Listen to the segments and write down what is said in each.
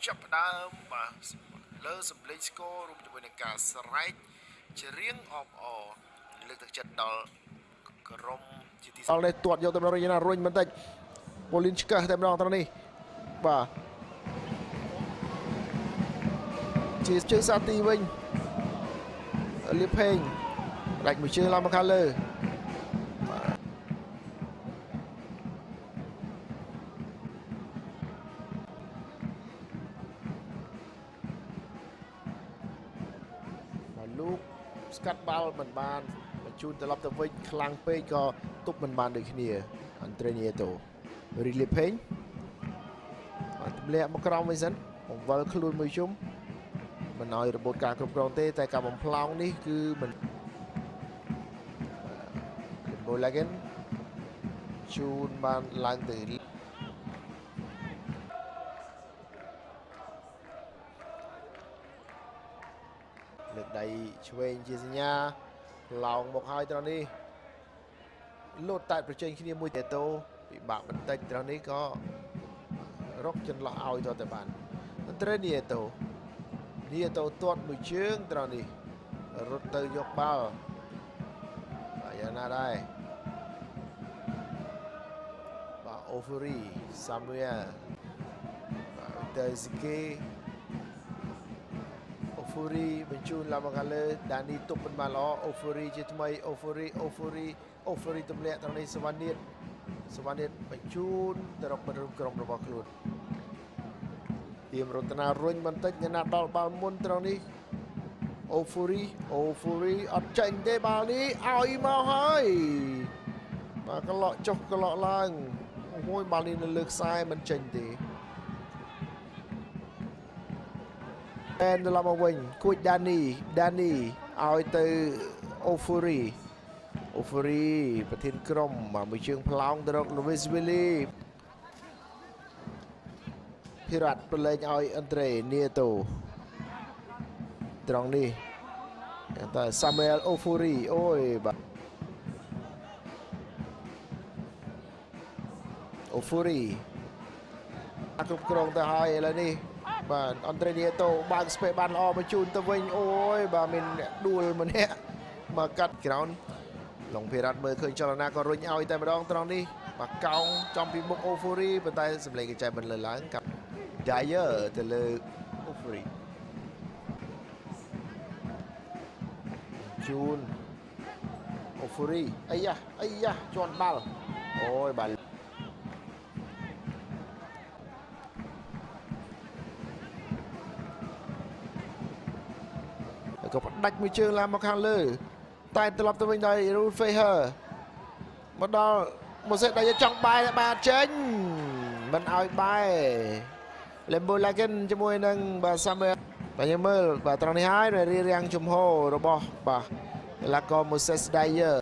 ចាប់ផ្ដើមបាទលើសម្លេងស្គររួមជាមួយនឹងការស្រែកជារៀងអបអរលើកទឹកចិត្តដល់ក្រុមជាទីដល់នេះទាត់យកទៅរុញណារុញបន្តិចប៉ូលីនឆ្កឹះតែម្ដងត្រង់នេះបាទជាជើងសាទីវិញលៀបផេងដាច់មួយជើងឡើងមកខាងលើលោកស្កាត់បាល់មិនបានបញ្ជូនត្រឡប់ទៅវិញខ្លាំងពេកក៏ទប់មិនបានដូចគ្នាអន្ត្រេនីតូរីលីផេងបានទម្លាក់មកក្រោមវិញសិនបង្វិលខ្លួនមួយជុំមិនឲ្យរបូតការគ្រប់គ្រងទេតែការបំផ្លោងនេះគឺមិនបូឡាហ្គិនជូនបានឡើងទៅលើកដៃឆ្វេងជាសញ្ញាឡោងមកហើយត្រង់នេះលោតតែប្រជែងគ្នាមួយតេតូពិបាកបន្តិចត្រង់នេះក៏រកចន្លោះឲ្យទៅតែបានមិនត្រូវនីតូទាត់មួយជើងត្រង់នេះរត់ទៅយកបាល់បាទយ៉ាងណាដែរបាទអូហ្វូរីសាមូអែលបាទទៅស៊ីគេអូហ្វូរីបញ្ជូនឡើងមកខាងលើដានីទប់មិនបានល្អអូហ្វូរីជាថ្មីអូហ្វូរីទម្លាក់ត្រង់នេះសវណ្ណនាតបញ្ជូនទៅរកបណ្ឌក្រុមរបស់ខ្លួនទៀមរតនារុញបន្តិចញ៉ាំដល់បាល់មុនត្រង់នេះអូហ្វូរីអត់ចាញ់ទេបាល់នេះឲ្យមកហើយបាទក្លោក់ចុះក្លោក់ឡើងមួយបាល់នេះនៅលើខ្សែមិនចាញ់ទេតែត្រឡប់មកវិញគួចដានីឲ្យទៅអូហ្វូរីប្រធានក្រុមមកមួយជើងផ្លោងទៅរក Luis Willy ភិរ៉ាត់ប្រឡែងឲ្យអន្ត្រេនីតូត្រង់នេះតែ Samuel អូហ្វូរីអូយបាទអូហ្វូរីគ្រប់គ្រងទៅហើយឥឡូវនេះបាទអន្ត្រេនីតូបើកស្ពេបានល្អបញ្ជូនទៅវិញអូយបាទមានអ្នកដួលម្នាក់មកកាត់ក្រោនឡុងភិរ៉ាត់មើលឃើញចលនាក៏រុញឲ្យតែម្ដងត្រង់នេះបាទកោងចំពីមុខអូហ្វូរីប៉ុន្តែសម្លេងកញ្ចែមិនលើឡើងកាត់ Dyer ទៅលើអូហ្វូរីជូនអូហ្វូរីអាយ៉ាជន់បាល់អូយបាទក៏ផ្ដាច់មួយជើងឡើងមកខាងលើតែត្រឡប់ទៅវិញដោយ Ruud Faher មកដល់ម៉ូសេដែលចង់បែរបាទចេញមិនឲ្យបែរ Lembo-Laken ជាមួយនឹងបាទ Samuel បាទយើងមើលបាទត្រង់នេះហើយរៀបរៀងជំហររបស់បាទកីឡាករ Moses Dyer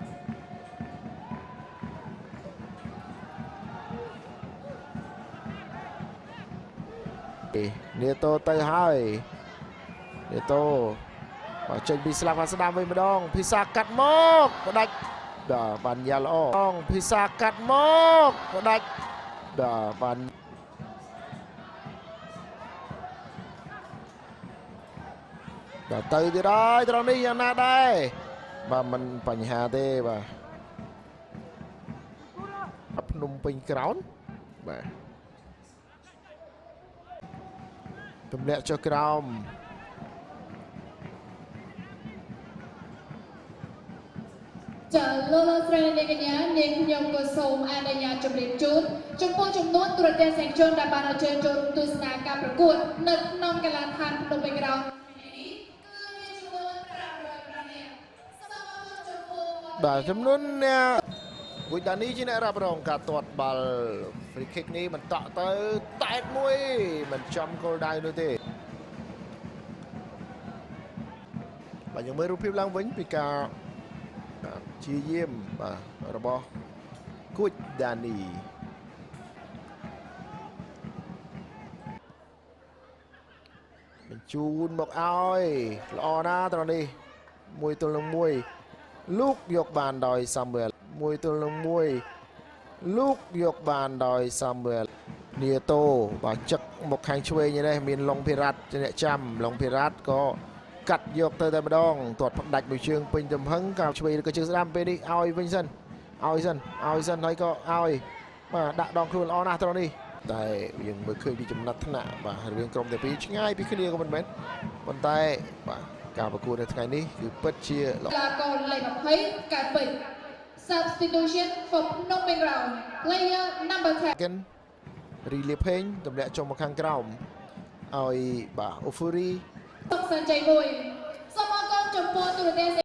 នីតូទៅហើយនីតូបាទចេញពីស្លាប់ខាងស្ដាំវិញម្ដងភិសាកាត់មកផ្ដាច់បាទបានយ៉ាល្អភិសាកាត់មកផ្ដាច់បាទបានបាទទៅទៀតហើយត្រង់នេះយ៉ាងណាដែរបាទមិនបញ្ហាទេបាទភ្នំពេញក្រោនបាទទម្លាក់ចុះក្រោមចាលោកស្រីនាងកញ្ញានាងខ្ញុំក៏សូមអនុញ្ញាតជម្រាបជូនចំពោះចំនួនទូរទស្សនិកជនដែលបានអញ្ជើញចូលរួមទស្សនាការប្រកួតនៅក្នុងកីឡដ្ឋានភ្នំពេញក្រោននេះគឺមានចំនួន500នាក់បាទចំនួនអ្នកគួយដានីជាអ្នករ៉ាប់រងការទាត់បាល់ free kick នេះមិនតក់ទៅតែតមួយមិនចំគោលដៅនោះទេបាទយើងមើលរូបភាពឡើងវិញពីការជាយាមបាទរបស់គួចដានីបញ្ជូនមកឲ្យល្អណាស់ត្រង់នេះ1 ទល់នឹង 1លូកយកបានដោយ Samuel 1 ទល់នឹង 1លូកយកបានដោយ Samuel គ្នាតូបាទចឹកមកខាងឆ្វេងនេះមានឡុងភិរ៉ាត់ជាអ្នកចាំឡុងភិរ៉ាត់ក៏កាត់យកទៅតែម្ដងទាត់ផ្ដាច់មួយជើងពេញទំហឹងក៏ឆ្វេងឬក៏ជើងស្ដាំពេលនេះឲ្យវិញសិនឲ្យសិនហើយក៏ឲ្យបាទដាក់ដងខ្លួនល្អណាស់ត្រង់នេះតែយើងមើលឃើញពីចំណាត់ថ្នាក់បាទរវាងក្រុមទាំងពីរឆ្ងាយពីគ្នាក៏មិនមែនប៉ុន្តែបាទការប្រកួតនៅថ្ងៃនេះគឺពិតជាល្អ កីឡាករលេខ20កើតពេញ Substitution for Phnom Penh Ground Player number 10 រីលៀផេងទម្លាក់ចុះមកខាងក្រោមឲ្យបាទអូហ្វូរី សុកសញ្ជ័យ1សូមអរគុណចំពោះទូរទស្សន៍